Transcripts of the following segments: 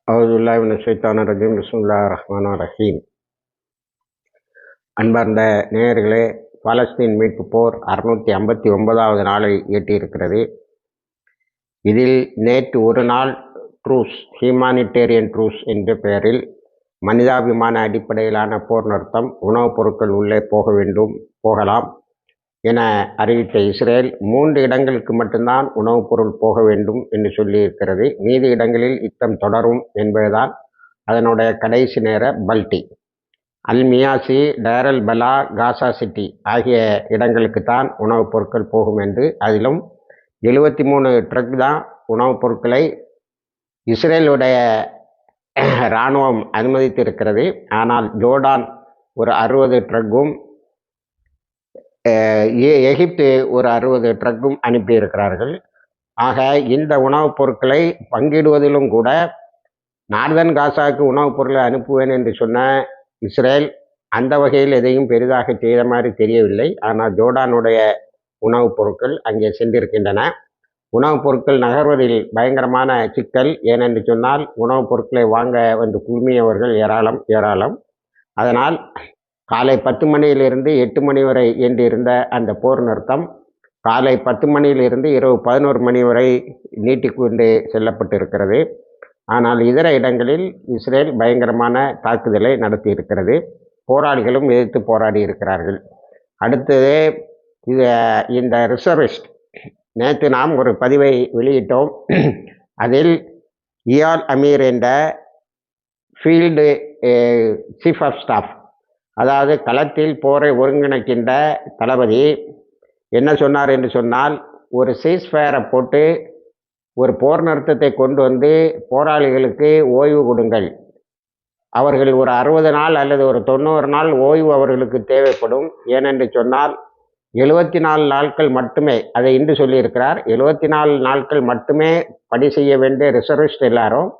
அவுதுல்லாஹி மினஷ் ஷைத்தானிர் ரஜீம். பிஸ்மில்லாஹிர் ரஹ்மானிர் ரஹீம். அன்பார்ந்த நேயர்களே, பாலஸ்தீன் மீட்பு போர் 659வது நாளை எட்டியிருக்கிறது. இதில் நேற்று ஒரு நாள் ட்ரூஸ், ஹியூமானிட்டேரியன் ட்ரூஸ் என்ற பெயரில் மனிதாபிமான அடிப்படையிலான போர் நிறுத்தம், உணவுப் பொருட்கள் உள்ளே போகலாம் என அறிவித்த இஸ்ரேல் 3 இடங்களுக்கு மட்டும்தான் உணவுப் பொருள் போக வேண்டும் என்று சொல்லியிருக்கிறது. மீதி இடங்களில் யுத்தம் தொடரும் என்பதுதான் அதனுடைய கடைசி நேர பல்டி. அல்-மியாசி, டேர் அல் பலா, காசா சிட்டி ஆகிய இடங்களுக்குத்தான் உணவுப் பொருட்கள் போகும் என்று, அதிலும் 73 ட்ரக் தான் உணவுப் பொருட்களை இஸ்ரேலுடைய இராணுவம் அனுமதித்திருக்கிறது. ஆனால் ஜோர்டான் ஒரு 60 ட்ரக்கும், எகிப்து ஒரு 60 ட்ரக்கும் அனுப்பியிருக்கிறார்கள். ஆக இந்த உணவுப் பொருட்களை பங்கிடுவதிலும் கூட நார்தன் காசாவுக்கு உணவுப் பொருளை அனுப்புவேன் என்று சொன்ன இஸ்ரேல் அந்த வகையில் எதையும் பெரிதாக செய்த மாதிரி தெரியவில்லை. ஆனால் ஜோர்டானுடைய உணவுப் பொருட்கள் அங்கே சென்றிருக்கின்றன. உணவுப் பொருட்கள் நகர்வதில் பயங்கரமான சிக்கல். ஏனென்று சொன்னால் உணவுப் பொருட்களை வாங்க வந்து குழுமியவர்கள் ஏராளம். அதனால் காலை 10 மணியிலிருந்து 8 மணி வரை என்றிருந்த அந்த போர் நிறுத்தம் காலை 10 மணியிலிருந்து இரவு 11 மணி வரை நீட்டிக்கொண்டு செல்லப்பட்டிருக்கிறது. ஆனால் இதர இடங்களில் இஸ்ரேல் பயங்கரமான தாக்குதலை நடத்தியிருக்கிறது. போராளிகளும் எதிர்த்து போராடி இருக்கிறார்கள். அடுத்தது இந்த ரிசர்விஸ்ட், நேற்று நாம் ஒரு பதிவை வெளியிட்டோம். அதில் இயால் அமீர் என்ற ஃபீல்டு சீஃப் ஆஃப் ஸ்டாஃப், அதாவது களத்தில் போரை ஒருங்கிணைக்கின்ற தளபதி என்ன சொன்னார் என்று சொன்னால், ஒரு சீஸ்ஃபயரை போட்டு ஒரு போர் நிறுத்தத்தை கொண்டு வந்து போராளிகளுக்கு ஓய்வு கொடுங்கள். அவர்கள் ஒரு 60 நாள் அல்லது ஒரு 90 நாள் ஓய்வு அவர்களுக்கு தேவைப்படும். ஏனென்று சொன்னால் 74 நாட்கள் மட்டுமே, அதை இன்று சொல்லியிருக்கிறார், 74 நாட்கள் மட்டுமே பணி செய்ய வேண்டிய ரிசர்விஸ்ட் எல்லாரும்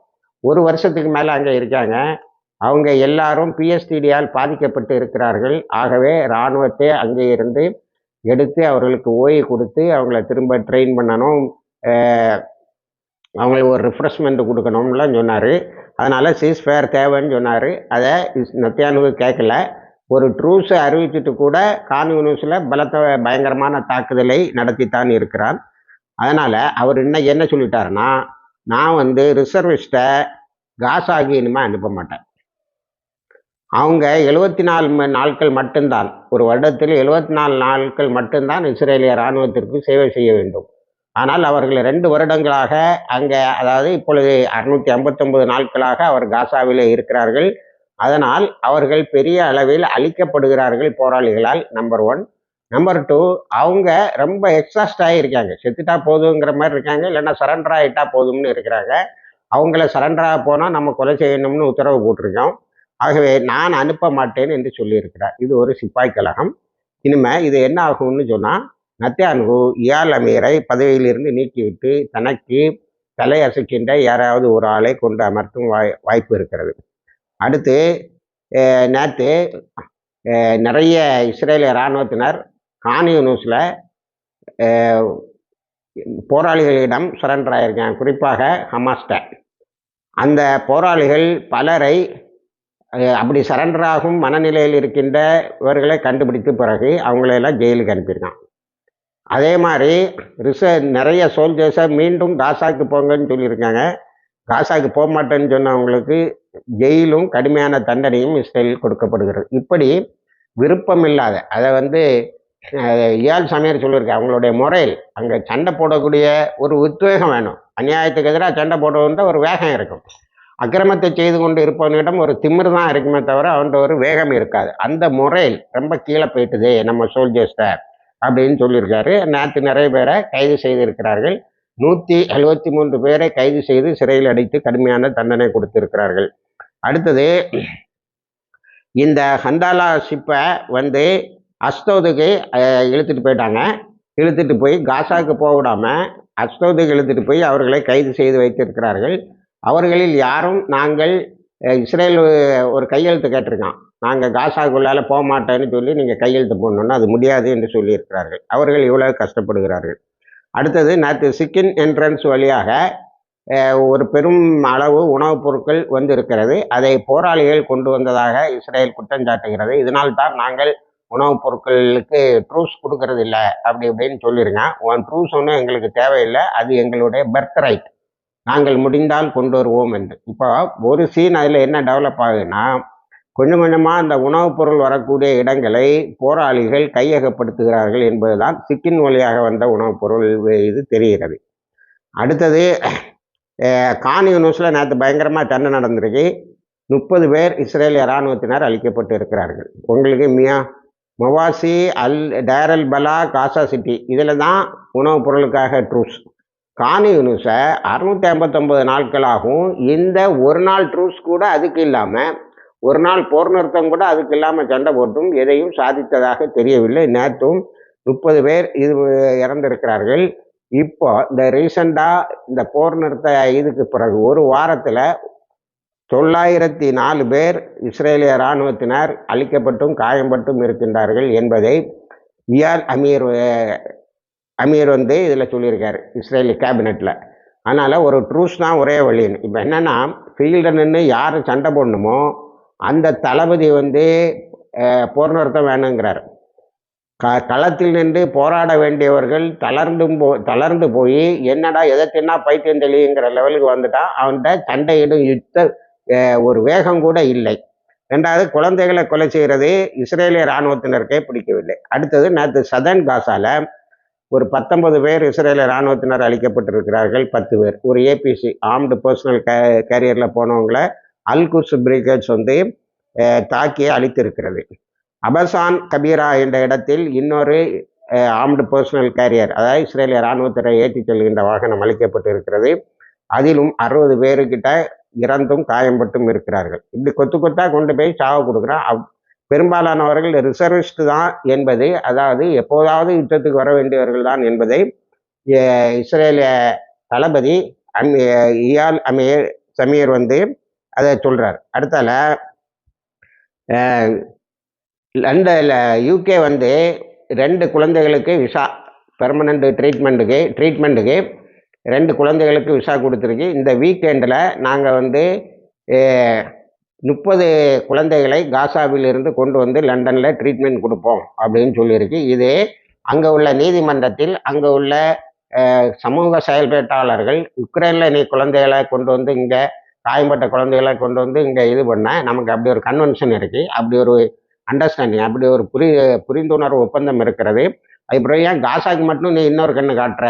1 வருஷத்துக்கு மேலே அங்கே இருக்காங்க. அவங்க எல்லாரும் பிஎஸ்டிடியால் பாதிக்கப்பட்டு இருக்கிறார்கள். ஆகவே இராணுவத்தை அங்கே இருந்து எடுத்து அவர்களுக்கு ஓய்வு கொடுத்து அவங்கள திரும்ப ட்ரெயின் பண்ணணும், அவங்களுக்கு ஒரு ரிஃப்ரெஷ்மெண்ட் கொடுக்கணும்லாம் சொன்னார். அதனால் சீஸ்ஃபயர் தேவைன்னு சொன்னார். அதை நெத்தன்யாஹூ கேட்கல. ஒரு ட்ரூஸை அறிவிச்சுட்டு கூட கான் யூனிஸில் பயங்கரமான தாக்குதலை நடத்தித்தான் இருக்கிறான். அதனால் அவர் இன்னைக்கு என்ன சொல்லிட்டாருன்னா, நான் ரிசர்விஸ்ட்டை காசாக்கு இனிமேல் அனுப்ப மாட்டேன். அவங்க 74 நாட்கள் மட்டும்தான், ஒரு வருடத்தில் 74 நாட்கள் மட்டும்தான் இஸ்ரேலிய இராணுவத்திற்கு சேவை செய்ய வேண்டும். ஆனால் அவர்கள் 2 வருடங்களாக அங்கே, அதாவது இப்பொழுது 659 நாட்களாக அவர் காசாவிலே இருக்கிறார்கள். அதனால் அவர்கள் பெரிய அளவில் அழிக்கப்படுகிறார்கள் போராளிகளால், நம்பர் 1. நம்பர் 2, அவங்க ரொம்ப எக்ஸாஸ்ட் ஆகியிருக்காங்க. செத்துட்டா போதுங்கிற மாதிரி இருக்காங்க, இல்லைன்னா சரண்டர் ஆகிட்டா போதும்னு இருக்கிறாங்க. அவங்கள சரண்டராக போனால் நம்ம கொலை செய்யணும்னு உத்தரவு போட்டிருக்கோம். ஆகவே நான் அனுப்ப மாட்டேன் என்று சொல்லியிருக்கிறார். இது ஒரு சிப்பாய் கழகம். இனிமேல் இது என்ன ஆகும்னு சொன்னால், நெத்தன்யாஹூ இயால் அமீரை பதவியிலிருந்து நீக்கிவிட்டு தனக்கு தலையசைக்கின்ற யாராவது ஒரு ஆளை கொண்டு அமர்த்தும் வாய்ப்பு இருக்கிறது. அடுத்து நேற்று நிறைய இஸ்ரேலிய இராணுவத்தினர் கான் யூனிஸில் போராளிகளிடம் சரண்டர் ஆகியிருக்காங்க, குறிப்பாக ஹமாஸ்ட. அந்த போராளிகள் பலரை அப்படி சரண்டராகும் மனநிலையில் இருக்கின்ற இவர்களை கண்டுபிடித்த பிறகு அவங்களையெல்லாம் ஜெயிலுக்கு அனுப்பியிருக்கான். அதே மாதிரி நிறைய சோல்ஜர்ஸை மீண்டும் காசாவுக்கு போங்கன்னு சொல்லியிருக்காங்க. காசாவுக்கு போக மாட்டேன்னு சொன்னவங்களுக்கு ஜெயிலும் கடுமையான தண்டனையும் இஸ்ரேல் கொடுக்கப்படுகிறது. இப்படி விருப்பம் இல்லாத, அதை இயால் சமீர் சொல்லியிருக்காங்க, அவங்களுடைய முறையில் அங்கே சண்டை போடக்கூடிய ஒரு உத்வேகம் வேணும். அநியாயத்துக்கு எதிராக சண்டை போடுவன்ற ஒரு வேகம் இருக்கும். அக்கிரமத்தை செய்து கொண்டு இருப்பவனிடம் ஒரு திமிர் தான் இருக்குமே தவிர அவன்கிட்ட ஒரு வேகம் இருக்காது. அந்த முறையில் ரொம்ப கீழே போயிட்டுதே நம்ம சோல்ஜர்ஸ்ட அப்படின்னு சொல்லியிருக்காரு. நேற்று நிறைய பேரை கைது செய்திருக்கிறார்கள். 173 பேரை கைது செய்து சிறையில் அடைத்து கடுமையான தண்டனை கொடுத்திருக்கிறார்கள். அடுத்தது, இந்த ஹந்தாலா ஷிப்பை அஸ்தோதுக்கு இழுத்துட்டு போயிட்டாங்க. இழுத்துட்டு போய் காசாவுக்கு போக விடாமல் அஸ்தோதுக்கு இழுத்துட்டு போய் அவர்களை கைது செய்து வைத்திருக்கிறார்கள். அவர்களில் யாரும் நாங்கள் இஸ்ரேல் ஒரு கையெழுத்து கேட்டிருக்கான், நாங்கள் காசாவுக்குள்ளால போக மாட்டேன்னு சொல்லி நீங்கள் கையெழுத்து போடணுன்னா அது முடியாது என்று சொல்லியிருக்கிறார்கள். அவர்கள் இவ்வளவு கஷ்டப்படுகிறார்கள். அடுத்தது, நேற்று சிக்கின் என்ட்ரன்ஸ் வழியாக ஒரு பெரும் அளவு உணவுப் பொருட்கள் வந்திருக்கிறது. அதை போராளிகள் கொண்டு வந்ததாக இஸ்ரேல் குற்றம் சாட்டுகிறது. இதனால்தான் நாங்கள் உணவுப் பொருட்களுக்கு ட்ரூஸ் கொடுக்கறதில்ல அப்படி இப்படின்னு சொல்லியிருக்கான். ட்ரூஸ் ஒன்றும் எங்களுக்கு தேவையில்லை, அது எங்களுடைய பர்த் ரைட், நாங்கள் முடிந்தால் கொண்டு வருவோம் என்று. இப்போ ஒரு சீன் அதில் என்ன டெவலப் ஆகுதுன்னா, கொஞ்சம் கொஞ்சமாக அந்த உணவுப் பொருள் வரக்கூடிய இடங்களை போராளிகள் கையகப்படுத்துகிறார்கள் என்பதுதான் சிக்கின் வழியாக வந்த உணவுப் பொருள் இது தெரிகிறது. அடுத்தது கான் யூனிஸில் நேற்று பயங்கரமாக சண்டை நடந்திருக்கு. 30 பேர் இஸ்ரேலிய இராணுவத்தினர் அழிக்கப்பட்டு இருக்கிறார்கள். உங்களுக்கு மவாசி, டேர் அல் பலா, காசா சிட்டி இதில் தான் உணவுப் பொருளுக்காக ட்ரூஸ். கான் யூனிஸை 659 நாட்களாகவும் இந்த ஒரு நாள் ட்ரூஸ் கூட அதுக்கு இல்லாமல், ஒரு நாள் போர் நிறுத்தம் கூட அதுக்கு இல்லாமல் சண்டை போட்டும் எதையும் சாதித்ததாக தெரியவில்லை. நேற்றும் 30 பேர் இறந்திருக்கிறார்கள். இப்போ இந்த ரீசண்டாக இந்த போர் நிறுத்த இதுக்கு பிறகு ஒரு வாரத்தில் 904 பேர் இஸ்ரேலிய இராணுவத்தினர் அழிக்கப்பட்டும் காயம்பட்டும் இருக்கின்றார்கள் என்பதை இயால் அமீர் இதில் சொல்லியிருக்காரு இஸ்ரேலி கேபினெட்டில். அதனால் ஒரு ட்ரூஸ் தான் ஒரே வழின்னு. இப்போ என்னென்னா, ஃபீல்டில் நின்று யார் சண்டை போடணுமோ அந்த தளபதி போர் நிறுத்தம் வேணுங்கிறார். களத்தில் நின்று போராட வேண்டியவர்கள் தளர்ந்து போய் என்னடா எதை தின்னா பைத்தியம் தெளியுங்கிற லெவலுக்கு வந்துட்டான். அவன்கிட்ட சண்டையிடும் ஒரு வேகம் கூட இல்லை. ரெண்டாவது, குழந்தைகளை கொலை செய்கிறது இஸ்ரேலிய இராணுவத்தினருக்கே பிடிக்கவில்லை. அடுத்தது, நேற்று சதர்ன் காசால ஒரு 19 பேர் இஸ்ரேலிய இராணுவத்தினர் அழிக்கப்பட்டிருக்கிறார்கள். 10 பேர் ஒரு ஏபிசி ஆர்ம்டு பர்சனல் கேரியரில் போனவங்களை அல்-குட்ஸ் பிரிகேட்ஸ் தாக்கி அழித்திருக்கிறது. அபசான் கபீரா என்ற இடத்தில் இன்னொரு ஆர்ம்டு பர்சனல் கேரியர், அதாவது இஸ்ரேலிய இராணுவத்தினரை ஏற்றிச் செல்கின்ற வாகனம் அளிக்கப்பட்டு இருக்கிறது. அதிலும் 60 பேருக்கிட்ட இறந்தும் காயம்பட்டும் இருக்கிறார்கள். இப்படி கொத்து கொத்தாக கொண்டு போய் சாவு கொடுக்குறான். பெரும்பாலானவர்கள் ரிசர்விஸ்ட் தான் என்பது, அதாவது எப்போதாவது யுத்தத்துக்கு வர வேண்டியவர்கள் தான் என்பதை இஸ்ரேலிய தளபதி இயால் சமீர் அதை சொல்கிறார். அடுத்தால லண்டனில் யூகே 2 குழந்தைகளுக்கு விசா பெர்மனண்ட் ட்ரீட்மெண்ட்டுக்கு 2 குழந்தைகளுக்கு விசா கொடுத்துருக்கு. இந்த வீக்கெண்டில் நாங்கள் 30 குழந்தைகளை காசாவில் இருந்து கொண்டு லண்டனில் ட்ரீட்மெண்ட் கொடுப்போம் அப்படின்னு சொல்லியிருக்கு. இது அங்கே உள்ள நீதிமன்றத்தில் அங்கே உள்ள சமூக செயல்பாட்டாளர்கள் உக்ரைனில் நீ குழந்தைகளை கொண்டு இங்கே காயம்பட்ட குழந்தைகளை கொண்டு இங்கே இது பண்ண நமக்கு அப்படி ஒரு கன்வென்ஷன் இருக்குது, அப்படி ஒரு அண்டர்ஸ்டாண்டிங், அப்படி ஒரு புரிந்துணர்வு ஒப்பந்தம் இருக்கிறது. அதுக்கப்புறம் ஏன் காசாக்கு மட்டும் நீ இன்னொரு கண்ணு காட்டுற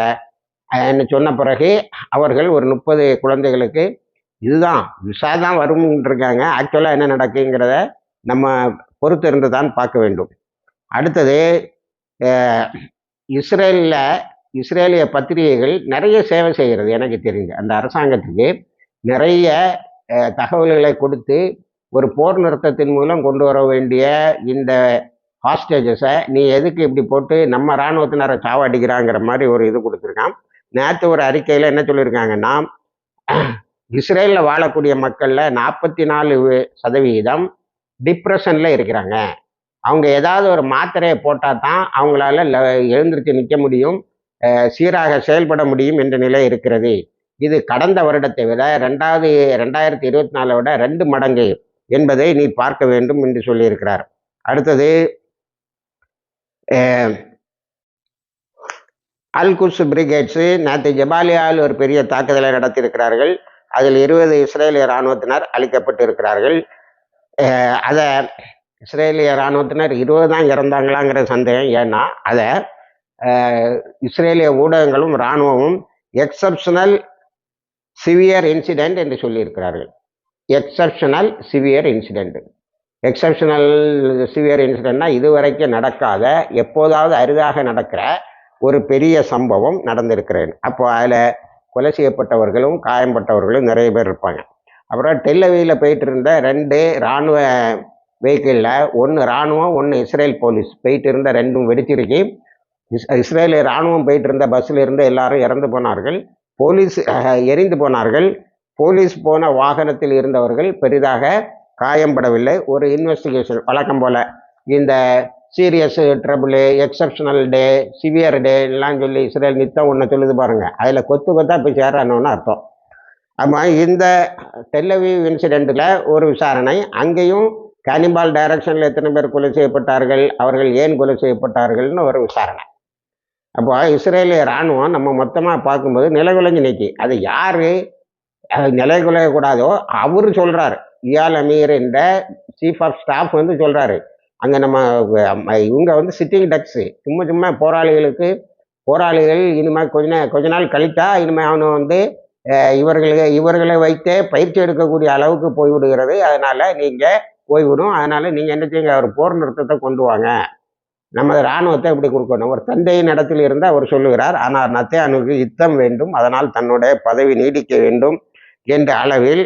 சொன்ன பிறகு அவர்கள் ஒரு 30 குழந்தைகளுக்கு இதுதான் விசா தான் வரும்ன்றிருக்காங்க. ஆக்சுவலாக என்ன நடக்குங்கிறத நம்ம பொறுத்து இருந்து தான் பார்க்க வேண்டும். அடுத்தது, இஸ்ரேலிய பத்திரிகைகள் நிறைய சேவை செய்கிறது. எனக்கு தெரிஞ்சு அந்த அரசாங்கத்துக்கு நிறைய தகவல்களை கொடுத்து ஒரு போர் நிறுத்தத்தின் மூலம் கொண்டு வர வேண்டிய இந்த ஹாஸ்டேஜஸை நீ எதுக்கு இப்படி போட்டு நம்ம இராணுவத்தினரை சாவடிக்கிறாங்கிற மாதிரி ஒரு இது கொடுத்துருக்கான். நேற்று ஒரு அறிக்கையில் என்ன சொல்லியிருக்காங்கன்னா, இஸ்ரேலில் வாழக்கூடிய மக்களில் 44% டிப்ரெஷனில் இருக்கிறாங்க. அவங்க ஏதாவது ஒரு மாத்திரையை போட்டால் தான் அவங்களால எழுந்திருச்சு நிற்க முடியும், சீராக செயல்பட முடியும் என்ற நிலை இருக்கிறது. இது கடந்த வருடத்தை விட 2024 விட 2 மடங்கு என்பதை நீ பார்க்க வேண்டும் என்று சொல்லியிருக்கிறார். அடுத்தது, அல்-குட்ஸ் பிரிகேட்ஸு நேற்று ஜபாலியாவில் ஒரு பெரிய தாக்குதலை நடத்தியிருக்கிறார்கள். அதில் 20 இஸ்ரேலிய இராணுவத்தினர் அழிக்கப்பட்டு இருக்கிறார்கள். அதை இஸ்ரேலிய இராணுவத்தினர் 20 தான் இறந்தாங்களாங்கிற சந்தேகம். ஏன்னா அதை இஸ்ரேலிய ஊடகங்களும் இராணுவமும் எக்ஸப்ஷனல் சிவியர் இன்சிடென்ட் என்று சொல்லியிருக்கிறார்கள். எக்ஸப்ஷனல் சிவியர் இன்சிடென்ட்னா இதுவரைக்கும் நடக்காத, எப்போதாவது அரிதாக நடக்கிற ஒரு பெரிய சம்பவம் நடந்திருக்கிறது. அப்போ அதில் கொலை செய்யப்பட்டவர்களும் காயம்பட்டவர்களும் நிறைய பேர் இருப்பாங்க. அப்புறம் டெல்லவியில் போயிட்டு இருந்த 2 இராணுவ வெஹிக்கிளில், 1 இராணுவம் 1 இஸ்ரேல் போலீஸ் போயிட்டு இருந்த 2ம் வெடிச்சிருக்கு. இஸ்ரேலிய இராணுவம் போயிட்டு இருந்த பஸ்ஸில் இருந்து எல்லாரும் இறந்து போனார்கள், போலீஸ் எரிந்து போனார்கள். போலீஸ் போன வாகனத்தில் இருந்தவர்கள் பெரிதாக காயம்படவில்லை. ஒரு இன்வெஸ்டிகேஷன் வழக்கம் போல் இந்த சீரியஸ் ட்ரபிள், எக்ஸப்ஷனல் டே, சிவியர் டே எல்லாம் சொல்லி இஸ்ரேல் நித்தம் ஒன்று சொல்லுது பாருங்கள், அதில் கொத்து கொத்தா போய் சேரணும்னு அர்த்தம். ஆமாம், இந்த டெல்லவீவ் இன்சிடெண்ட்டில் ஒரு விசாரணை, அங்கேயும் கேனிபால் டைரக்ஷனில் எத்தனை பேர் கொலை செய்யப்பட்டார்கள், அவர்கள் ஏன் கொலை செய்யப்பட்டார்கள்னு ஒரு விசாரணை. அப்போ இஸ்ரேலிய இராணுவம் நம்ம மொத்தமாக பார்க்கும்போது நிலைகுலைஞ்சு நிற்கி. அது யார் நிலைகுலையக்கூடாதோ அவர் சொல்கிறார். இயால் அமீர் என்ற சீஃப் ஆஃப் ஸ்டாஃப் வந்து சொல்கிறாரு, அங்கே நம்ம இவங்க வந்து சிட்டிங் டக்ஸு, சும்மா சும்மா போராளிகள் இனிமேல் கொஞ்ச நாள் கழித்தா இனிமேல் அவனை வந்து இவர்களை வைத்தே பயிற்சி எடுக்கக்கூடிய அளவுக்கு போய்விடுகிறது. அதனால் நீங்கள் போய்விடும். அதனால் நீங்கள் என்ன செய்யுங்க, அவர் போர் நிறுத்தத்தை கொண்டு வாங்க, நமது இராணுவத்தை எப்படி கொடுக்கணும். ஒரு தந்தையின் இடத்தில் இருந்து அவர் சொல்லுகிறார். ஆனால் நத்தேயானுக்கு யுத்தம் வேண்டும், அதனால் தன்னுடைய பதவி நீடிக்க வேண்டும் என்ற அளவில்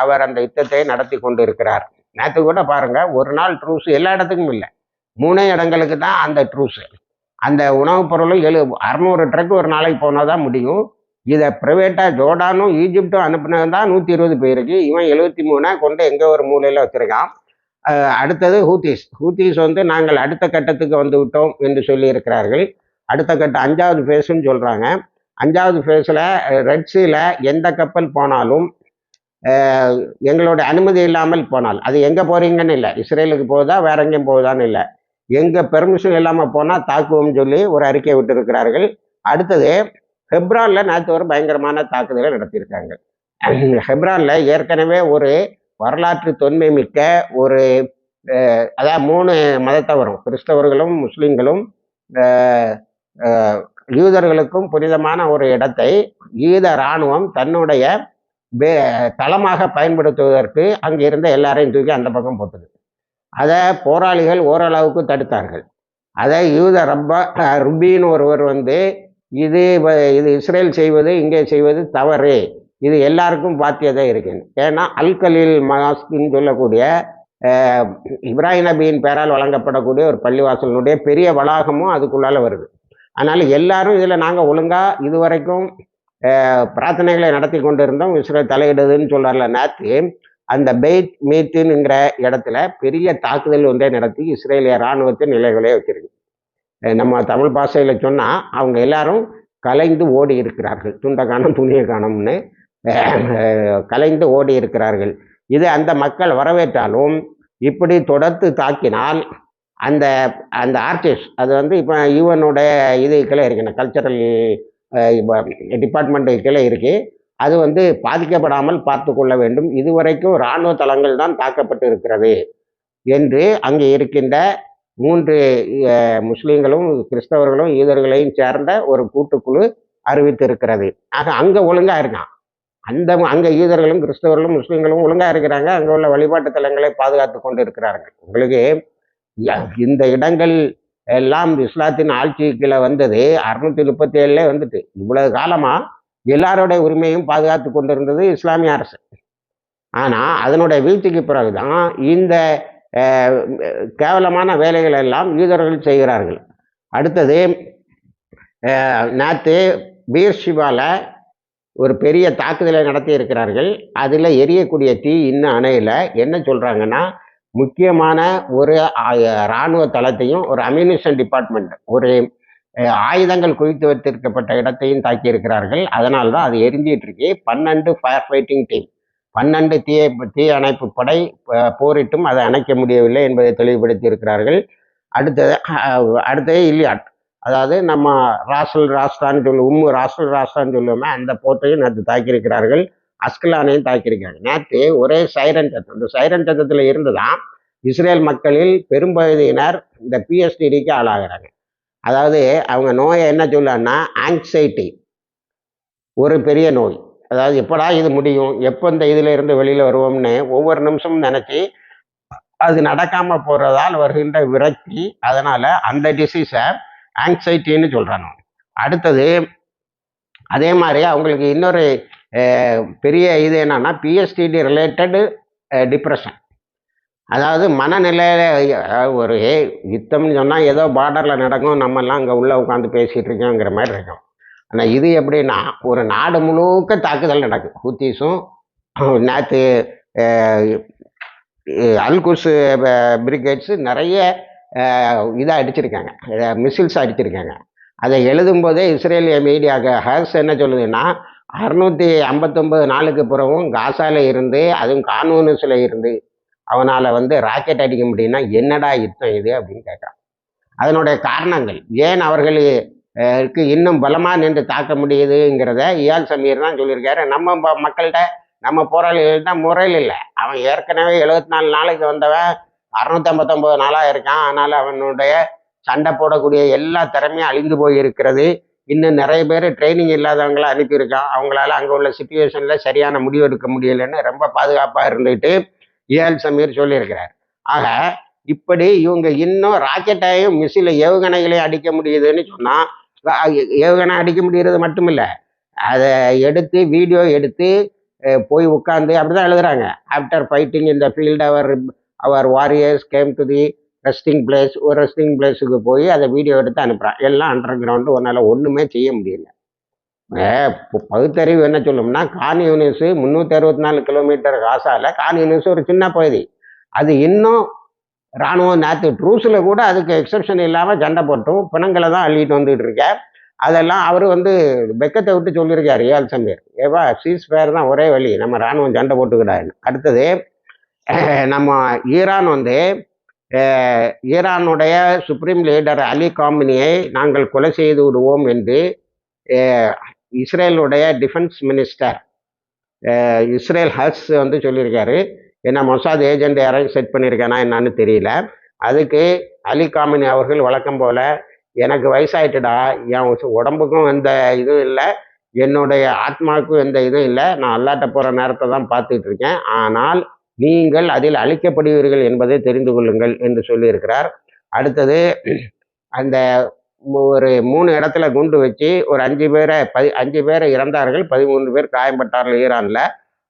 அவர் அந்த யுத்தத்தை நடத்தி கொண்டு இருக்கிறார். நேற்று கூட பாருங்க, ஒரு நாள் ட்ரூஸ் எல்லா இடத்துக்கும் இல்லை, 3 இடங்களுக்கு தான் அந்த ட்ரூஸு. அந்த உணவுப் பொருளும் 600 ட்ரக் ஒரு நாளைக்கு போனால் தான் முடியும். இதை ப்ரைவேட்டாக ஜோர்டானும் ஈஜிப்டும் அனுப்பினது தான் 120 பேருக்கு. இவன் 73 கொண்டு எங்கே ஒரு மூலையில் வச்சுருக்கான். அடுத்தது ஹூத்தீஸ் வந்து நாங்கள் அடுத்த கட்டத்துக்கு வந்து விட்டோம் என்று சொல்லியிருக்கிறார்கள். அடுத்த கட்டம் 5வது ஃபேஸுன்னு சொல்கிறாங்க. 5வது ஃபேஸில் ரெட் சீல எந்த கப்பல் போனாலும் எங்களோட அனுமதி இல்லாமல் போனால், அது எங்கே போகிறீங்கன்னு இல்லை, இஸ்ரேலுக்கு போகுதா வேற எங்கேயும் போகுதான்னு இல்லை, எங்கள் பெர்மிஷன் இல்லாமல் போனால் தாக்குவோம்னு சொல்லி ஒரு அறிக்கை விட்டுருக்கிறார்கள். அடுத்தது ஹெப்ரானில் நேற்று ஒரு பயங்கரமான தாக்குதலை நடத்தியிருக்காங்க. ஹெப்ரானில் ஏற்கனவே ஒரு வரலாற்று தொன்மை மிக்க ஒரு அதாவது 3 மதத்தை வரும், கிறிஸ்தவர்களும் முஸ்லீம்களும் யூதர்களுக்கும் புனிதமான ஒரு இடத்தை யூத இராணுவம் தன்னுடைய தளமாக பயன்படுத்துவதற்கு அங்கே இருந்த எல்லாரையும் தூக்கி அந்த பக்கம் போட்டது. அதை போராளிகள் ஓரளவுக்கு தடுத்தார்கள். அதை யூத ருபின்னு ஒருவர் வந்து இது இஸ்ரேல் செய்வது இங்கே செய்வது தவறு, இது எல்லாருக்கும் பாத்தியதை இருக்குன்னு. ஏன்னா அல்கலீல் மாஸ்க்னு சொல்லக்கூடிய இப்ராஹிம் நபியின் பேரால் வழங்கப்படக்கூடிய ஒரு பள்ளிவாசலினுடைய பெரிய வளாகமும் அதுக்குள்ளால வருது. அதனால எல்லாரும் இதில் நாங்கள் ஒழுங்காக இதுவரைக்கும் பிரார்த்தனைகளை நடத்தி கொண்டு இருந்தோம், இஸ்ரேல் தலையிடுதுன்னு சொல்கிறார்ல. நேற்று அந்த பெய்த் மீட்டின்ங்கிற இடத்துல பெரிய தாக்குதல் ஒன்றை நடத்தி இஸ்ரேலிய இராணுவத்தின் நிலைகளே வச்சிருக்கு. நம்ம தமிழ் பாஷையில் சொன்னால் அவங்க எல்லாரும் கலைந்து ஓடி இருக்கிறார்கள், துண்டை காணும் துணியை காணும்னு கலைந்து ஓடி இருக்கிறார்கள். இது அந்த மக்கள் வரவேற்றாலும் இப்படி தொடர்ந்து தாக்கினால் அந்த அந்த ஆர்டிஸ்ட் அது வந்து இப்போ யூஎனோட இது கீழே இருக்குண்ணே, கல்ச்சரல் டிபார்ட்மெண்ட்டு கீழே இருக்குது, அது வந்து பாதிக்கப்படாமல் பார்த்து கொள்ள வேண்டும். இதுவரைக்கும் இராணுவ தளங்கள் தான் தாக்கப்பட்டு இருக்கிறது என்று அங்கே இருக்கின்ற 3 முஸ்லீம்களும் கிறிஸ்தவர்களும் யூதர்களையும் சேர்ந்த ஒரு கூட்டுக்குழு அறிவித்திருக்கிறது. ஆக அங்கே ஒழுங்காக இருக்கான், அங்கே யூதர்களும் கிறிஸ்தவர்களும் முஸ்லீம்களும் ஒழுங்காக இருக்கிறாங்க, அங்கே உள்ள வழிபாட்டு தலங்களை பாதுகாத்து கொண்டு இருக்கிறார்கள். உங்களுக்கு இந்த இடங்கள் எல்லாம் இஸ்லாத்தின் ஆட்சிக்குள்ள வந்தது 637 வந்துட்டு. இவ்வளவு காலமா எல்லாருடைய உரிமையும் பாதுகாத்து கொண்டிருந்தது இஸ்லாமிய அரசு. ஆனா அதனுடைய வீழ்ச்சிக்கு பிறகுதான் இந்த கேவலமான வேலைகள் எல்லாம் யூதர்கள் செய்கிறார்கள். அடுத்தது நேற்று பீர்ஷிபால ஒரு பெரிய தாக்குதலை நடத்தி இருக்கிறார்கள். அதில் எரியக்கூடிய தீ இன்னும் அணையில். என்ன சொல்கிறாங்கன்னா, முக்கியமான ஒரு இராணுவ தளத்தையும் ஒரு அம்யூனிஷன் டிபார்ட்மெண்ட், ஒரு ஆயுதங்கள் குவித்து வைத்திருக்கப்பட்ட இடத்தையும் தாக்கியிருக்கிறார்கள். அதனால தான் அது எரிஞ்சிட்டு இருக்கு. 12 ஃபயர் ஃபைட்டிங் டீம், 12 தீ அணைப்பு படை போரிட்டும் அதை அணைக்க முடியவில்லை என்பதை தெளிவுபடுத்தி இருக்கிறார்கள். அடுத்தது இலியாட், அதாவது நம்ம ராசல் ராஸ்தான்னு ராசல் ராஸ்தான்னு சொல்லுவோமே, அந்த போர்ட்டையும் நேற்று தாக்கியிருக்கிறார்கள். அஸ்கலானையும் தாக்கியிருக்காங்க. நேற்று ஒரே சைரன் சத்தம். இந்த சைரன் சத்தத்தில் இருந்து தான் இஸ்ரேல் மக்களில் பெரும்பகுதியினர் இந்த பிஎஸ்டிடிக்கு ஆளாகிறாங்க. அதாவது அவங்க நோயை என்ன சொல்லலான்னா ஆங்ஸைட்டி, ஒரு பெரிய நோய். அதாவது எப்படா இது முடியும், எப்போ இந்த இதில் இருந்து வெளியில் வருவோம்னு ஒவ்வொரு நிமிஷமும் நினச்சி அது நடக்காமல் போகிறதால் வருகின்ற விரக்தி. அதனால் அந்த டிசீஸை ஆங்ஸைட்டின்னு சொல்கிறாங்க. அடுத்தது அதே மாதிரி அவங்களுக்கு இன்னொரு பெரிய இது என்னன்னா பிஎஸ்டிடி ரிலேட்டடு டிப்ரெஷன். அதாவது மனநிலையில் ஒரு யுத்தம்னு சொன்னால் ஏதோ பார்டரில் நடக்கும், நம்மெல்லாம் அங்கே உள்ளே உட்காந்து பேசிகிட்டு இருக்கோங்கிற மாதிரி இருக்கும். ஆனால் இது எப்படின்னா ஒரு நாடு முழுக்க தாக்குதல் நடக்கும். ஹூத்தீஸும் நேற்று அல்குஸ் பிரிகேட்ஸு நிறைய இதாக அடிச்சிருக்காங்க, மிசில்ஸ் அடிச்சிருக்காங்க. அதை எழுதும்போதே இஸ்ரேலிய மீடியாக ஹர்ஸ் என்ன சொல்லுதுன்னா, 659 நாளுக்கு பிறகும் காசால இருந்து, அதுவும் கான்யூனிஸ்ல இருந்து அவனால ராக்கெட் அடிக்க முடியும்னா என்னடா யுத்தம் இது அப்படின்னு கேட்டான். அதனுடைய காரணங்கள் ஏன் அவர்களுக்கு இன்னும் பலமா நின்று தாக்க முடியுதுங்கிறத இயால் சமீர் தான் சொல்லியிருக்காரு. நம்ம மக்கள்கிட்ட நம்ம போராளிகள் தான் முறையில் இல்லை. அவன் ஏற்கனவே 74 நாளைக்கு வந்தவன் 659 நாளா இருக்கான். அதனால அவனுடைய சண்டை போடக்கூடிய எல்லா திறமையும் அழிந்து போய் இருக்கிறது. இன்னும் நிறைய பேர் ட்ரைனிங் இல்லாதவங்கள அனுப்பியிருக்கான். அவங்களால அங்கே உள்ள சுச்சுவேஷன்ல சரியான முடிவு எடுக்க முடியலைன்னு ரொம்ப பாதுகாப்பாக இருந்துட்டு இயால் சமீர் சொல்லியிருக்கிறார். ஆக இப்படி இவங்க இன்னும் ராக்கெட்டையும் மிசில ஏவுகணைகளையும் அடிக்க முடியுதுன்னு சொன்னா, ஏவுகணை அடிக்க முடியறது மட்டும் இல்லை, அதை எடுத்து வீடியோ எடுத்து போய் உட்காந்து அப்படிதான் எழுதுறாங்க. ஆஃப்டர் ஃபைட்டிங் இந்த field our warriors came to the resting place. ஒரு ரெஸ்டிங் பிளேஸுக்கு போய் அதை வீடியோ எடுத்து அனுப்புகிறான். எல்லாம் அண்டர் கிரவுண்டு, ஒன்றால் ஒன்றுமே செய்ய முடியல. பகுத்தறிவு என்ன சொல்லும்னா, கான் யூனிஸ் 364 கிலோமீட்டர் காசால கான் யூனிஸ் ஒரு சின்ன பகுதி. அது இன்னும் இராணுவம் நேற்று ட்ரூஸில் கூட அதுக்கு எக்ஸப்ஷன் இல்லாமல் சண்டை போட்டும் பிணங்களை தான் அள்ளிட்டு வந்துட்டு இருக்க. அதெல்லாம் அவர் வெக்கத்தை விட்டு சொல்லியிருக்காரு இயால் சமீர். ஏவா சீஸ் ஃபயர் தான் ஒரே வழி, நம்ம இராணுவம் சண்டை போட்டுக்கிடாது. அடுத்தது நம்ம ஈரான் ஈரானுடைய சுப்ரீம் லீடர் அலி காமினியை நாங்கள் கொலை செய்து விடுவோம் என்று இஸ்ரேலுடைய டிஃபென்ஸ் மினிஸ்டர் இஸ்ரேல் ஹஸ் சொல்லியிருக்காரு. ஏன்னா மொசாத் ஏஜென்ட் யாரையும் செட் பண்ணியிருக்கானா என்னான்னு தெரியல. அதுக்கு அலி காமினி அவர்கள் வழக்கம் போல, எனக்கு வயசாயிட்டுடா, என் உடம்புக்கும் எந்த இதுவும் இல்லை, என்னுடைய ஆத்மாவுக்கும் எந்த இதுவும் இல்லை, நான் அல்லாட்ட போகிற நேரத்தை தான் பார்த்துட்டு இருக்கேன், ஆனால் நீங்கள் அதில் அழிக்கப்படுவீர்கள் என்பதை தெரிந்து கொள்ளுங்கள் என்று சொல்லியிருக்கிறார். அடுத்தது அந்த ஒரு 3 இடத்துல குண்டு வச்சு ஒரு 5 பேரை இறந்தார்கள், 13 பேர் காயம்பட்டார்கள் ஈரானில்.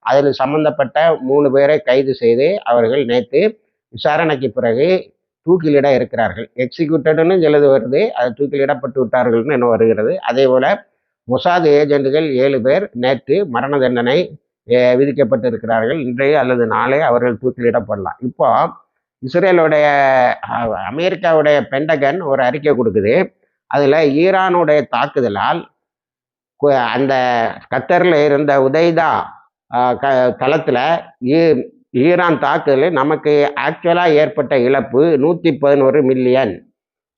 அதில் சம்பந்தப்பட்ட 3 பேரை கைது செய்து அவர்கள் நேற்று விசாரணைக்கு பிறகு தூக்கிலிட இருக்கிறார்கள். எக்ஸிக்யூட்டட்னு சிலது வருது, அது தூக்கிலிடப்பட்டு விட்டார்கள்னு என்ன வருகிறது. அதே போல மொசாத் ஏஜென்ட்டுகள் 7 பேர் நேற்று மரண தண்டனை விதிக்கப்பட்டு இருக்கிறார்கள். இன்றைய அல்லது நாளே அவர்கள் தூக்கிலிடப்படலாம். இப்போ இஸ்ரேலுடைய அமெரிக்காவுடைய பென்டகன் ஒரு அறிக்கை கொடுக்குது. அதில் ஈரானுடைய தாக்குதலால் அந்த கத்தரில் இருந்த உதைதா தளத்தில் ஈரான் தாக்குதலில் நமக்கு ஆக்சுவலாக ஏற்பட்ட இழப்பு 111 மில்லியன்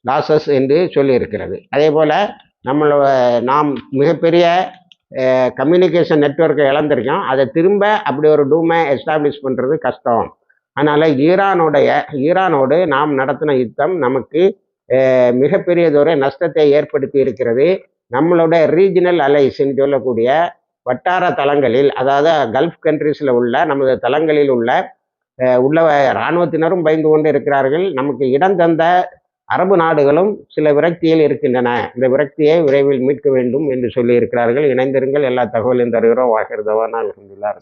லாசஸ் என்று சொல்லியிருக்கிறது. அதே போல் நாம் மிகப்பெரிய கம்யூனிகேஷன் நெட்வொர்க்கை இழந்திருக்கோம். அதை திரும்ப அப்படி ஒரு டூமை எஸ்டாப்ளிஷ் பண்ணுறது கஷ்டம். அதனால் ஈரானோடு நாம் நடத்தின யுத்தம் நமக்கு மிகப்பெரியதொரு நஷ்டத்தை ஏற்படுத்தி இருக்கிறது. நம்மளுடைய ரீஜனல் அலைஸ்ன்னு சொல்லக்கூடிய வட்டார தளங்களில், அதாவது கல்ஃப் கண்ட்ரீஸில் உள்ள நமது தளங்களில் உள்ள இராணுவத்தினரும் பயந்து கொண்டு இருக்கிறார்கள். நமக்கு இடம் தந்த அரபு நாடுகளும் சில விரக்தியில் இருக்கின்றன. இந்த விரக்தியை விரைவில் மீட்க வேண்டும் என்று சொல்லி இருக்கிறார்கள். இணைந்திருங்கள். எல்லா தகவலையும் தருகிறோம். வாகிர் தவானா அல்ஹம்துலில்லாஹ்.